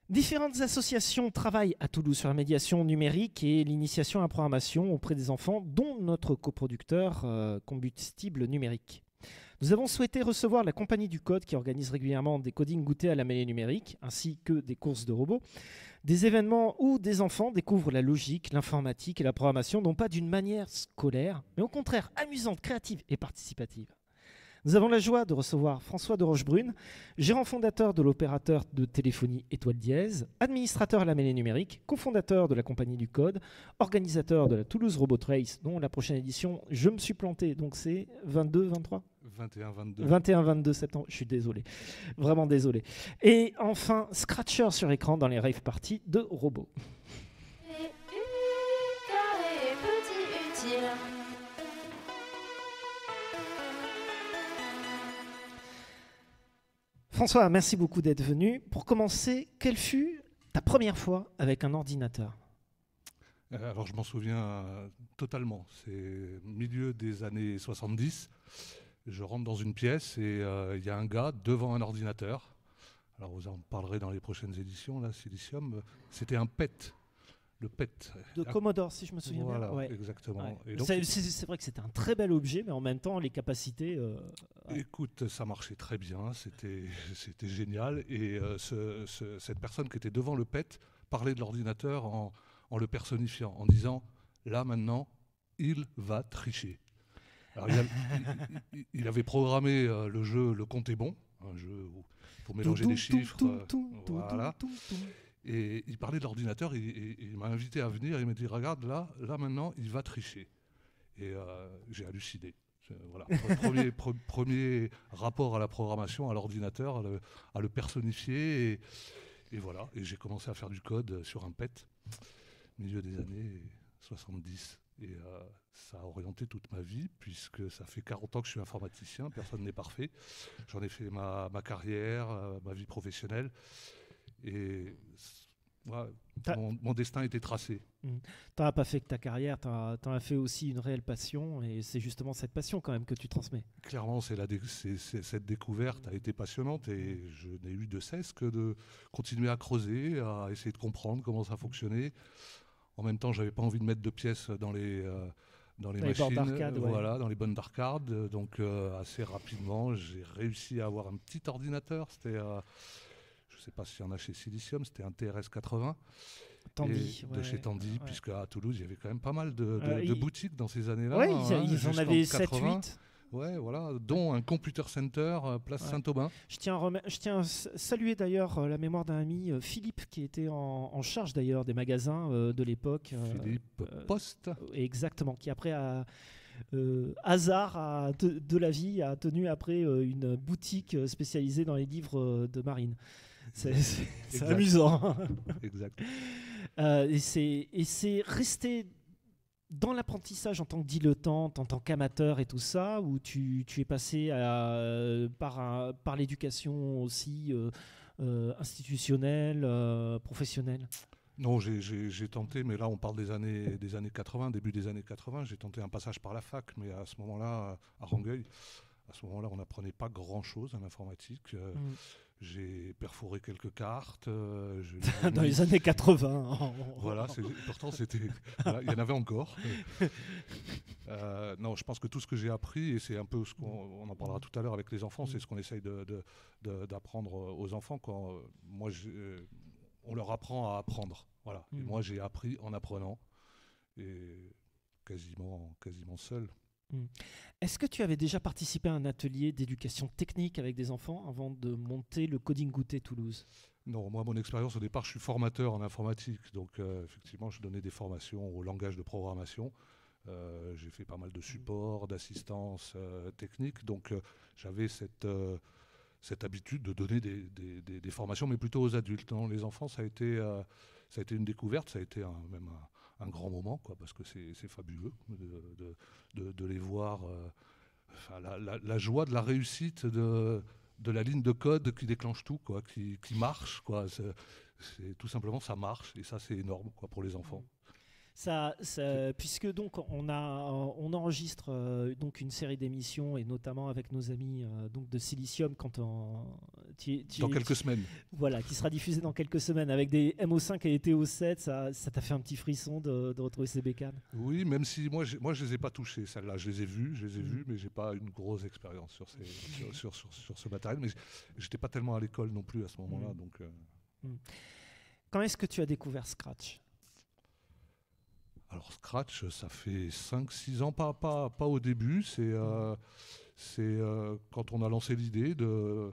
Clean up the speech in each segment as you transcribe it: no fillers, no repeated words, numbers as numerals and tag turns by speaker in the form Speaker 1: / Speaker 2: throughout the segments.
Speaker 1: Différentes associations travaillent à Toulouse sur la médiation numérique et l'initiation à la programmation auprès des enfants, dont notre coproducteur Combustible Numérique. Nous avons souhaité recevoir la Compagnie du Code qui organise régulièrement des codings goûtés à la mêlée numérique, ainsi que des courses de robots, des événements où des enfants découvrent la logique, l'informatique et la programmation, non pas d'une manière scolaire, mais au contraire amusante, créative et participative. Nous avons la joie de recevoir François de Rochebrune, gérant fondateur de l'opérateur de téléphonie Étoile Dièse, administrateur à la mêlée numérique, cofondateur de la Compagnie du Code, organisateur de la Toulouse Robot Race, dont la prochaine édition, je me suis planté, donc c'est 22, 23
Speaker 2: 21-22.
Speaker 1: 21-22 septembre, je suis désolé, vraiment désolé. Et enfin, Scratcher sur écran dans les rave parties de robots. François, merci beaucoup d'être venu. Pour commencer, quelle fut ta première fois avec un ordinateur ?
Speaker 2: Alors je m'en souviens totalement. C'est milieu des années 70. Je rentre dans une pièce et il y a un gars devant un ordinateur. Alors vous en parlerez dans les prochaines éditions, là, Silicium. C'était un PET. Le PET.
Speaker 1: De Commodore, si je me souviens
Speaker 2: voilà,
Speaker 1: bien. Ouais.
Speaker 2: Exactement.
Speaker 1: Ouais.
Speaker 2: Et donc,
Speaker 1: c'est vrai que c'était un très bel objet, mais en même temps, les capacités...
Speaker 2: Écoute, ça marchait très bien, c'était génial. Et cette personne qui était devant le PET parlait de l'ordinateur en le personnifiant, en disant « là maintenant, il va tricher ». Alors, il avait programmé le jeu Le Compte est bon, un jeu où il faut mélanger des chiffres. Voilà. Et il parlait de l'ordinateur, et il m'a invité à venir, et il m'a dit « regarde, là maintenant, il va tricher ». Et j'ai halluciné. Voilà. Premier rapport à la programmation, à l'ordinateur, à le personnifier. Et voilà. Et j'ai commencé à faire du code sur un PET, milieu des années 70. Et ça a orienté toute ma vie, puisque ça fait 40 ans que je suis informaticien, personne n'est parfait. J'en ai fait ma carrière, ma vie professionnelle. Et voilà, mon destin était tracé.
Speaker 1: Tu n'as pas fait que ta carrière, tu as fait aussi une réelle passion, et c'est justement cette passion quand même que tu transmets.
Speaker 2: Clairement, cette découverte a été passionnante, et je n'ai eu de cesse que de continuer à creuser, à essayer de comprendre comment ça fonctionnait. En même temps, je n'avais pas envie de mettre de pièces dans les machines, voilà, dans les bornes d'arcade. Donc assez rapidement, j'ai réussi à avoir un petit ordinateur. C'était, je ne sais pas s'il y en a chez Silicium, c'était un TRS 80.
Speaker 1: Tandy,
Speaker 2: de chez Tandy, puisque à Toulouse, il y avait quand même pas mal de boutiques dans ces années-là.
Speaker 1: Oui, ils en avaient 7-8.
Speaker 2: Ouais, voilà, dont un computer center, place Saint-Aubin.
Speaker 1: Je tiens à saluer d'ailleurs la mémoire d'un ami, Philippe, qui était en charge d'ailleurs des magasins de l'époque.
Speaker 2: Philippe Post.
Speaker 1: Exactement, qui après hasard de la vie a tenu après une boutique spécialisée dans les livres de marine. C'est amusant.
Speaker 2: Exact.
Speaker 1: Et c'est resté dans l'apprentissage en tant que dilettante, en tant qu'amateur et tout ça, où tu es passé par l'éducation aussi institutionnelle, professionnelle?
Speaker 2: Non, j'ai tenté, mais là on parle des années 80, début des années 80, j'ai tenté un passage par la fac, mais à ce moment-là, à Rangueil, on n'apprenait pas grand-chose en informatique. J'ai perforé quelques cartes.
Speaker 1: Dans les années 80.
Speaker 2: Voilà, pourtant voilà, il y en avait encore. Non, je pense que tout ce que j'ai appris, et c'est un peu ce qu'on en parlera tout à l'heure avec les enfants, c'est ce qu'on essaye d'apprendre aux enfants. Moi, on leur apprend à apprendre. Voilà. Et moi, j'ai appris en apprenant, et quasiment seul.
Speaker 1: Est-ce que tu avais déjà participé à un atelier d'éducation technique avec des enfants avant de monter le Coding Goûté Toulouse?
Speaker 2: Non, moi, mon expérience au départ, je suis formateur en informatique. Donc, effectivement, je donnais des formations au langage de programmation. J'ai fait pas mal de support, d'assistance technique. Donc, j'avais cette habitude de donner des formations, mais plutôt aux adultes. Non, les enfants, ça a été une découverte, ça a été même un grand moment, quoi, parce que c'est fabuleux de les voir. La joie de la réussite de la ligne de code qui déclenche tout, quoi, qui marche, quoi. C'est tout simplement, ça marche, et ça, c'est énorme, quoi, pour les enfants.
Speaker 1: Puisque donc on enregistre donc une série d'émissions et notamment avec nos amis donc de Silicium
Speaker 2: Dans quelques semaines.
Speaker 1: Voilà, qui sera diffusé dans quelques semaines avec des MO5 et des TO7. Ça t'a fait un petit frisson de retrouver ces bécanes?
Speaker 2: Oui, même si moi je les ai pas touchés, celles-là. Je les ai vus, mais j'ai pas une grosse expérience sur ce matériel. Mais j'étais pas tellement à l'école non plus à ce moment-là. Donc,
Speaker 1: Quand est-ce que tu as découvert Scratch?
Speaker 2: Alors Scratch, ça fait 5-6 ans, pas au début. C'est quand on a lancé l'idée de...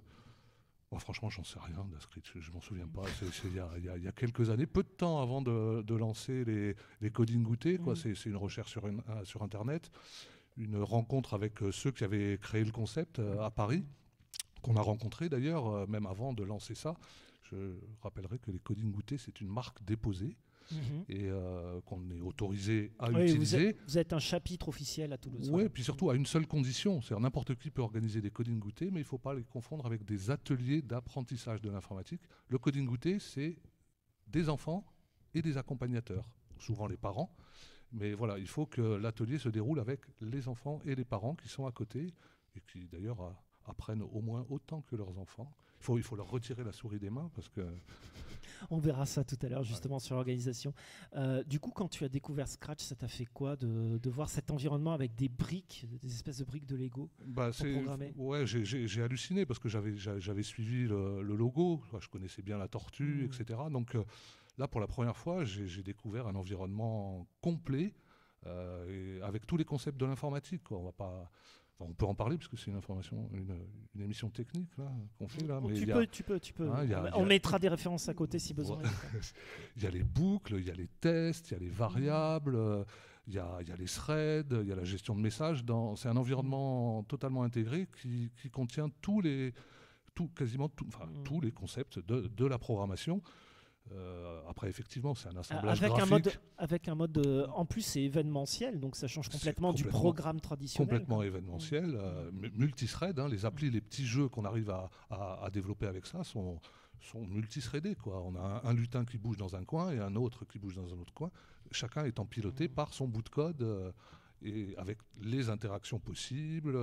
Speaker 2: Bon, franchement, j'en sais rien de Scratch, je m'en souviens pas. C'est il y a quelques années, peu de temps avant de lancer les coding goûtés. C'est une recherche sur Internet, une rencontre avec ceux qui avaient créé le concept à Paris, qu'on a rencontré d'ailleurs, même avant de lancer ça. Je rappellerai que les coding goûtés, c'est une marque déposée. Et qu'on est autorisé à utiliser.
Speaker 1: Vous êtes un chapitre officiel à Toulouse.
Speaker 2: Oui, puis surtout à une seule condition, c'est-à-dire n'importe qui peut organiser des coding goûtés, mais il ne faut pas les confondre avec des ateliers d'apprentissage de l'informatique. Le coding goûté, c'est des enfants et des accompagnateurs, souvent les parents. Mais voilà, il faut que l'atelier se déroule avec les enfants et les parents qui sont à côté et qui d'ailleurs apprennent au moins autant que leurs enfants. Il faut leur retirer la souris des mains parce que...
Speaker 1: On verra ça tout à l'heure justement sur l'organisation. Du coup, quand tu as découvert Scratch, ça t'a fait quoi de voir cet environnement avec des briques, des espèces de briques de Lego pour programmer?
Speaker 2: Ouais, j'ai halluciné parce que j'avais suivi le logo, je connaissais bien la tortue, etc. Donc là, pour la première fois, j'ai découvert un environnement complet avec tous les concepts de l'informatique. On va pas... Enfin, on peut en parler parce que c'est une émission technique qu'on fait là. Mais
Speaker 1: tu peux. On mettra des références à côté si besoin.
Speaker 2: Il y a les boucles, il y a les tests, il y a les variables, il y a les threads, il y a la gestion de messages. C'est un environnement totalement intégré qui contient quasiment tous les concepts de la programmation. Après, effectivement, c'est un assemblage graphique.
Speaker 1: Avec un mode en plus, c'est événementiel, donc ça change complètement du programme traditionnel.
Speaker 2: Complètement événementiel, multithread. Les applis, les petits jeux qu'on arrive à développer avec ça sont multithreadés. On a un lutin qui bouge dans un coin et un autre qui bouge dans un autre coin, chacun étant piloté par son bout de code. Et avec les interactions possibles,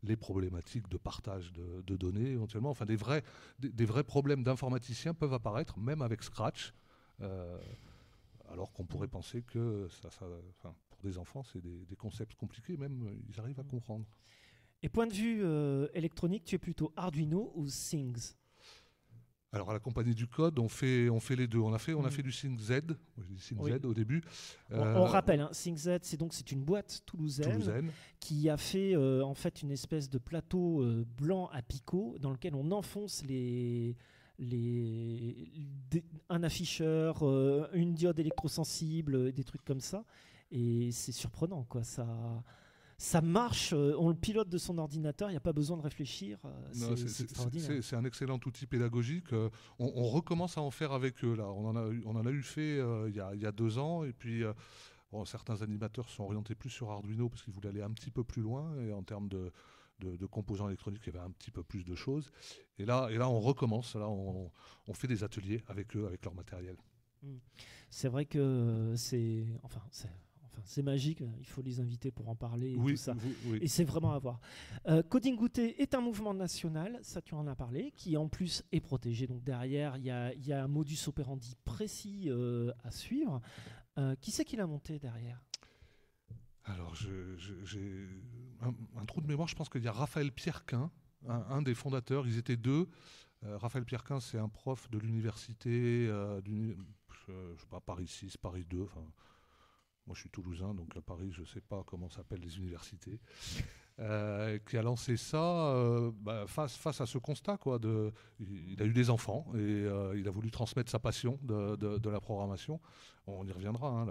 Speaker 2: les problématiques de partage de données éventuellement, enfin des vrais problèmes d'informaticiens peuvent apparaître même avec Scratch, alors qu'on pourrait penser que pour des enfants c'est des concepts compliqués, même ils arrivent à comprendre.
Speaker 1: Et point de vue électronique, tu es plutôt Arduino ou Things?
Speaker 2: Alors à la compagnie du code, on fait les deux. On a fait du ThinkZ, Z au début.
Speaker 1: On rappelle, ThinkZ, c'est une boîte toulousaine qui a fait en fait une espèce de plateau blanc à picot dans lequel on enfonce un afficheur, une diode électrosensible, des trucs comme ça. Et c'est surprenant, quoi. Ça marche, on le pilote de son ordinateur, il n'y a pas besoin de réfléchir. C'est extraordinaire.
Speaker 2: C'est un excellent outil pédagogique. On recommence à en faire avec eux. Là. On en a eu fait il y a 2 ans. Et puis, certains animateurs se sont orientés plus sur Arduino parce qu'ils voulaient aller un petit peu plus loin. Et en termes de composants électroniques, il y avait un petit peu plus de choses. Et là on recommence. Là, on fait des ateliers avec eux, avec leur matériel.
Speaker 1: C'est vrai que c'est magique, il faut les inviter pour en parler et tout ça.
Speaker 2: Oui.
Speaker 1: Et c'est vraiment à voir. Coding Goûté est un mouvement national, ça tu en as parlé, qui en plus est protégé. Donc derrière, il y a un modus operandi précis à suivre. Qui c'est qui l'a monté derrière?
Speaker 2: Alors, j'ai un trou de mémoire. Je pense qu'il y a Raphaël Pierrequin, un des fondateurs. Ils étaient 2. Raphaël Pierrequin, c'est un prof de l'université, je sais pas, Paris 6, Paris 2. Moi, je suis toulousain, donc à Paris, je ne sais pas comment s'appellent les universités, qui a lancé ça face à ce constat. Il a eu des enfants et il a voulu transmettre sa passion de la programmation. On y reviendra.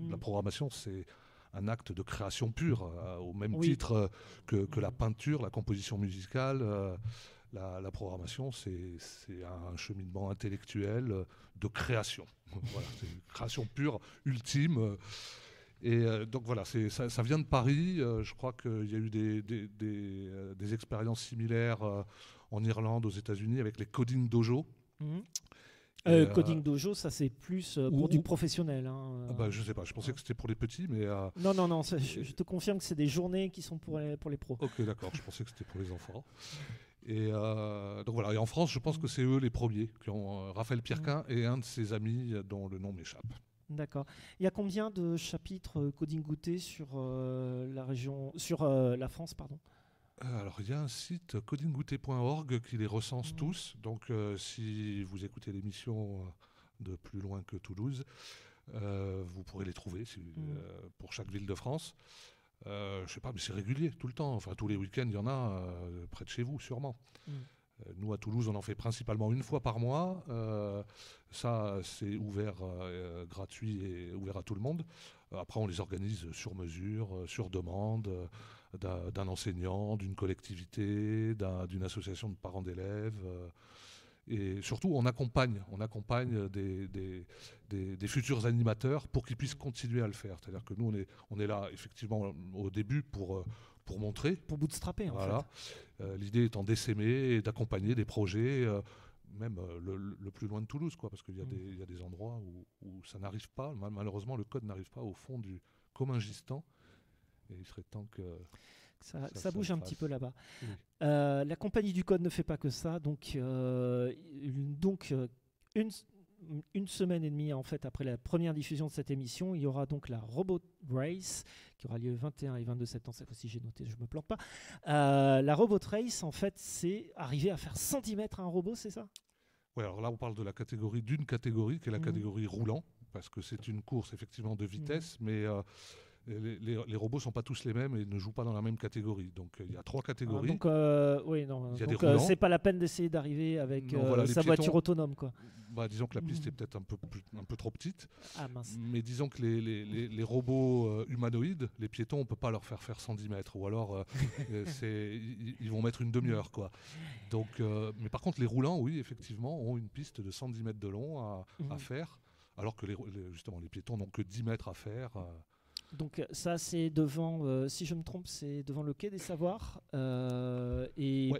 Speaker 2: La programmation, c'est un acte de création pure, au même titre que la peinture, la composition musicale. La programmation, c'est un cheminement intellectuel de création. Voilà, c'est une création pure, ultime. Et donc voilà, ça vient de Paris. Je crois qu'il y a eu des expériences similaires en Irlande, aux États-Unis, avec les Coding Dojo.
Speaker 1: Coding Dojo, ça c'est plus pour du professionnel.
Speaker 2: Je sais pas, je pensais que c'était pour les petits, mais...
Speaker 1: Non, je te confirme que c'est des journées qui sont pour les pros.
Speaker 2: Ok, d'accord, je pensais que c'était pour les enfants. Et donc voilà, et en France, je pense que c'est eux les premiers, qui ont Raphaël Pierquin et un de ses amis dont le nom m'échappe.
Speaker 1: D'accord. Il y a combien de chapitres Coding Goûter sur la région, sur la France, pardon?
Speaker 2: Alors, il y a un site codinggouter.org qui les recense tous. Donc, si vous écoutez l'émission de plus loin que Toulouse, vous pourrez les trouver pour chaque ville de France. Je sais pas, mais c'est régulier, tout le temps. Enfin, tous les week-ends, il y en a près de chez vous, sûrement. Nous, à Toulouse, on en fait principalement une fois par mois. Ça, c'est ouvert, gratuit et ouvert à tout le monde. Après, on les organise sur mesure, sur demande d'un enseignant, d'une collectivité, d'une association de parents d'élèves. Et surtout, on accompagne des futurs animateurs pour qu'ils puissent continuer à le faire. C'est-à-dire que nous, on est là, effectivement, au début pour montrer.
Speaker 1: Pour bootstrapper,
Speaker 2: voilà.
Speaker 1: En fait.
Speaker 2: L'idée étant d'essaimer et d'accompagner des projets, même le plus loin de Toulouse, quoi, parce qu'il y a des endroits où ça n'arrive pas. Malheureusement, le code n'arrive pas au fond du commun gistant. Et il serait temps que
Speaker 1: ça bouge un petit peu là-bas.
Speaker 2: Oui.
Speaker 1: La compagnie du code ne fait pas que ça. Donc une semaine et demie en fait après la première diffusion de cette émission, il y aura donc la Robot Race qui aura lieu le 21 et 22 septembre. Cette fois-ci, j'ai noté, je me plante pas. La Robot Race, en fait, c'est arriver à faire 110 mètres à un robot, c'est ça?
Speaker 2: Ouais, alors là, on parle de d'une catégorie qui est la catégorie roulant, parce que c'est une course effectivement de vitesse, mais les robots ne sont pas tous les mêmes et ne jouent pas dans la même catégorie. Donc il y a 3 catégories.
Speaker 1: C'est pas la peine d'essayer d'arriver avec sa voiture autonome, quoi.
Speaker 2: Disons que la piste est peut-être un peu trop petite.
Speaker 1: Ah, mince.
Speaker 2: Mais disons que les robots humanoïdes, les piétons, on ne peut pas leur faire 110 mètres. Ou alors ils vont mettre une demi-heure, quoi. Donc, mais par contre, les roulants, oui, effectivement, ont une piste de 110 mètres de long à faire. Alors que justement, les piétons n'ont que 10 mètres à faire.
Speaker 1: Donc ça, c'est devant, si je me trompe, c'est devant le Quai des Savoirs. Et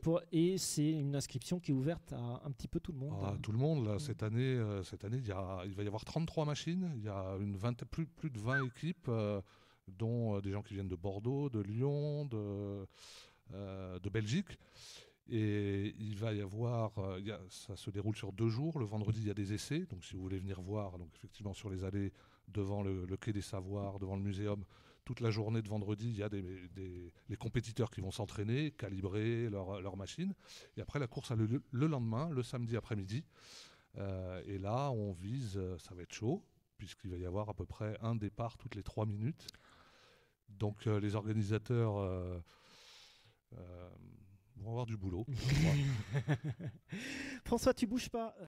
Speaker 1: c'est une inscription qui est ouverte à un petit peu tout le monde.
Speaker 2: Tout le monde, là, cette année il va y avoir 33 machines. Il y a plus de 20 équipes, dont des gens qui viennent de Bordeaux, de Lyon, de Belgique. Et il va y avoir, ça se déroule sur 2 jours. Le vendredi, il y a des essais. Donc si vous voulez venir voir, donc effectivement sur les allées devant le Quai des Savoirs, devant le muséum, toute la journée de vendredi, il y a les compétiteurs qui vont s'entraîner, calibrer leur machine. Et après, la course a le lendemain, le samedi après-midi. Et là, on vise, ça va être chaud, puisqu'il va y avoir à peu près un départ toutes les 3 minutes. Donc les organisateurs vont avoir du boulot.
Speaker 1: François, tu bouges pas.